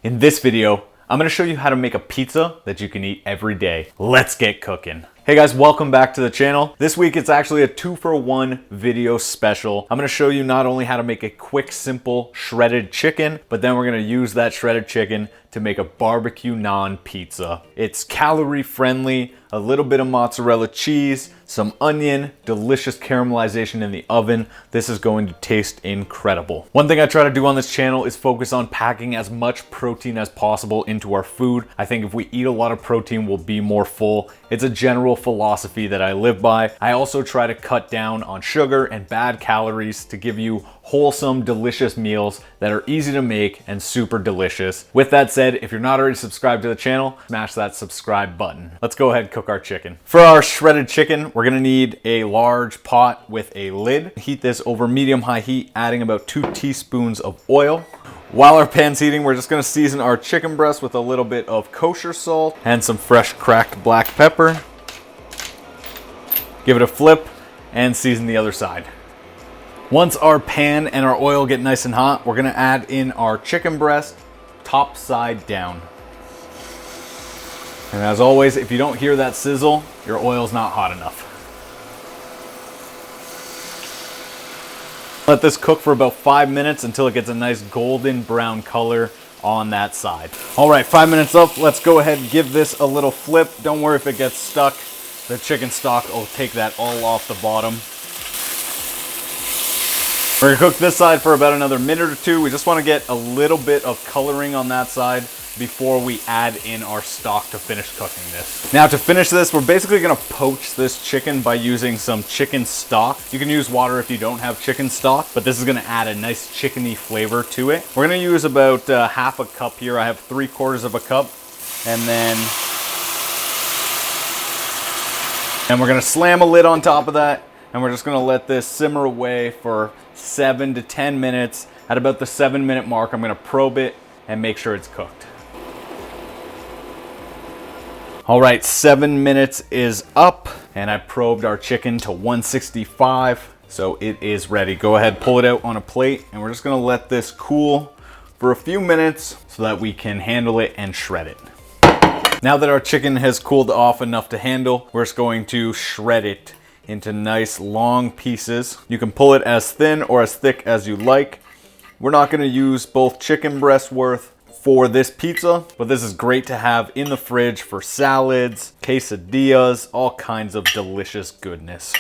In this video, I'm gonna show you how to make a pizza that you can eat every day. Let's get cooking. Hey guys, welcome back to the channel. This week it's actually a 2-for-1 video special. I'm gonna show you not only how to make a quick, simple shredded chicken, but then we're gonna use that shredded chicken to make a barbecue naan pizza. It's calorie friendly, a little bit of mozzarella cheese, some onion, delicious caramelization in the oven. This is going to taste incredible. One thing I try to do on this channel is focus on packing as much protein as possible into our food. I think if we eat a lot of protein, we'll be more full. It's a general philosophy that I live by. I also try to cut down on sugar and bad calories to give you wholesome, delicious meals that are easy to make and super delicious. With that said, if you're not already subscribed to the channel, smash that subscribe button. Let's go ahead and cook our chicken. For our shredded chicken, we're gonna need a large pot with a lid. Heat this over medium-high heat, adding about 2 teaspoons of oil. While our pan's heating, we're just gonna season our chicken breast with a little bit of kosher salt and some fresh cracked black pepper. Give it a flip and season the other side. Once our pan and our oil get nice and hot, we're gonna add in our chicken breast, top side down. And as always, if you don't hear that sizzle, your oil's not hot enough. Let this cook for about 5 minutes until it gets a nice golden brown color on that side. All right, 5 minutes up, let's go ahead and give this a little flip. Don't worry if it gets stuck. The chicken stock will take that all off the bottom. We're gonna cook this side for about another minute or two. We just wanna get a little bit of coloring on that side before we add in our stock to finish cooking this. Now to finish this, we're basically gonna poach this chicken by using some chicken stock. You can use water if you don't have chicken stock, but this is gonna add a nice chickeny flavor to it. We're gonna use about half a cup here. I have 3/4 of a cup. And we're gonna slam a lid on top of that, and we're just gonna let this simmer away for 7 to 10 minutes. At about the 7-minute mark, I'm gonna probe it and make sure it's cooked. All right, 7 minutes is up, and I probed our chicken to 165, so it is ready. Go ahead, pull it out on a plate, and we're just gonna let this cool for a few minutes so that we can handle it and shred it. Now that our chicken has cooled off enough to handle, we're just going to shred it into nice long pieces. You can pull it as thin or as thick as you like. We're not gonna use both chicken breast worth for this pizza, but this is great to have in the fridge for salads, quesadillas, all kinds of delicious goodness.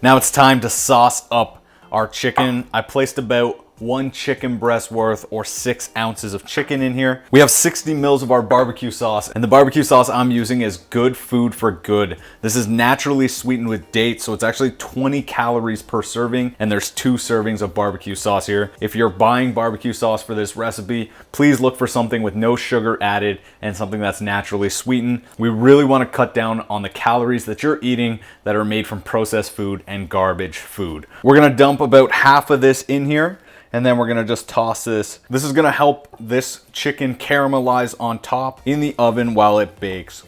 Now it's time to sauce up our chicken. I placed about 1 chicken breast worth or 6 ounces of chicken in here. We have 60 mils of our barbecue sauce, and the barbecue sauce I'm using is Good Food for Good. This is naturally sweetened with dates, so it's actually 20 calories per serving, and there's 2 servings of barbecue sauce here. If you're buying barbecue sauce for this recipe, please look for something with no sugar added and something that's naturally sweetened. We really want to cut down on the calories that you're eating that are made from processed food and garbage food. We're gonna dump about half of this in here, and then we're gonna just toss this. This is gonna help this chicken caramelize on top in the oven while it bakes.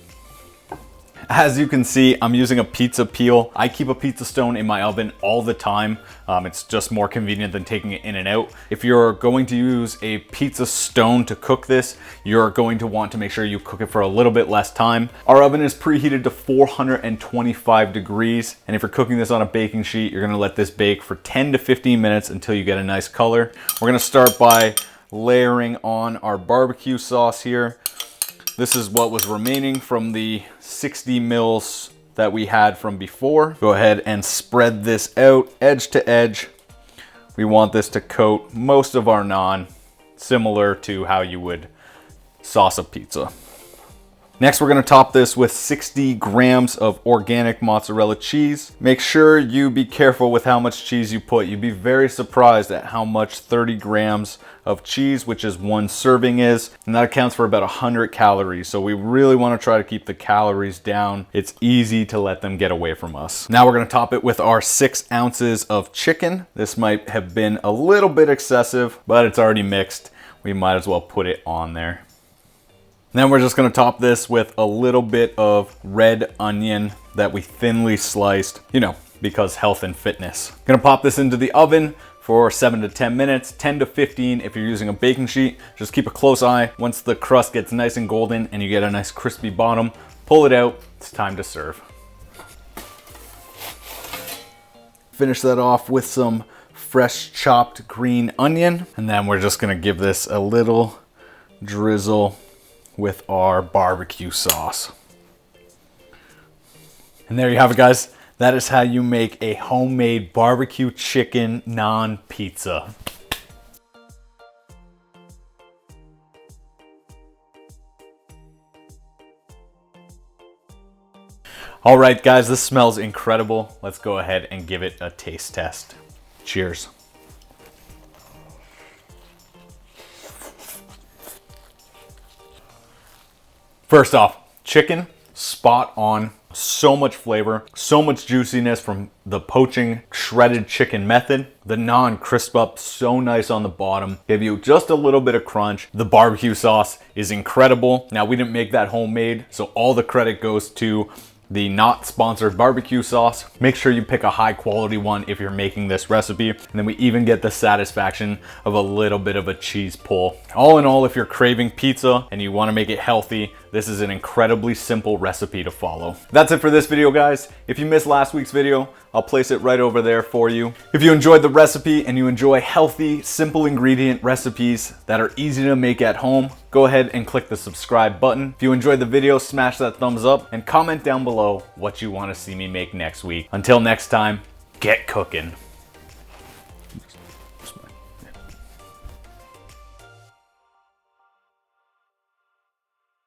As you can see, I'm using a pizza peel. I keep a pizza stone in my oven all the time. It's just more convenient than taking it in and out. If you're going to use a pizza stone to cook this, you're going to want to make sure you cook it for a little bit less time. Our oven is preheated to 425 degrees. And if you're cooking this on a baking sheet, you're gonna let this bake for 10 to 15 minutes until you get a nice color. We're gonna start by layering on our barbecue sauce here. This is what was remaining from the 60 mils that we had from before. Go ahead and spread this out edge to edge. We want this to coat most of our naan, similar to how you would sauce a pizza. Next, we're gonna top this with 60 grams of organic mozzarella cheese. Make sure you be careful with how much cheese you put. You'd be very surprised at how much 30 grams of cheese, which is 1 serving is, and that accounts for about 100 calories. So we really wanna try to keep the calories down. It's easy to let them get away from us. Now we're gonna top it with our 6 ounces of chicken. This might have been a little bit excessive, but it's already mixed. We might as well put it on there. Then we're just gonna top this with a little bit of red onion that we thinly sliced, you know, because health and fitness. Gonna pop this into the oven for 7 to 10 minutes, 10 to 15 if you're using a baking sheet. Just keep a close eye. Once the crust gets nice and golden and you get a nice crispy bottom, pull it out. It's time to serve. Finish that off with some fresh chopped green onion. And then we're just gonna give this a little drizzle with our barbecue sauce. And there you have it, guys. That is how you make a homemade barbecue chicken naan pizza. All right, guys, this smells incredible. Let's go ahead and give it a taste test. Cheers. First off, chicken, spot on. So much flavor, so much juiciness from the poaching shredded chicken method. The naan crisp up so nice on the bottom, give you just a little bit of crunch. The barbecue sauce is incredible. Now, we didn't make that homemade, so all the credit goes to the not sponsored barbecue sauce. Make sure you pick a high quality one if you're making this recipe. And then we even get the satisfaction of a little bit of a cheese pull. All in all, if you're craving pizza and you want to make it healthy, this is an incredibly simple recipe to follow. That's it for this video, guys. If you missed last week's video, I'll place it right over there for you. If you enjoyed the recipe and you enjoy healthy, simple ingredient recipes that are easy to make at home, go ahead and click the subscribe button. If you enjoyed the video, smash that thumbs up and comment down below what you want to see me make next week. Until next time, get cooking.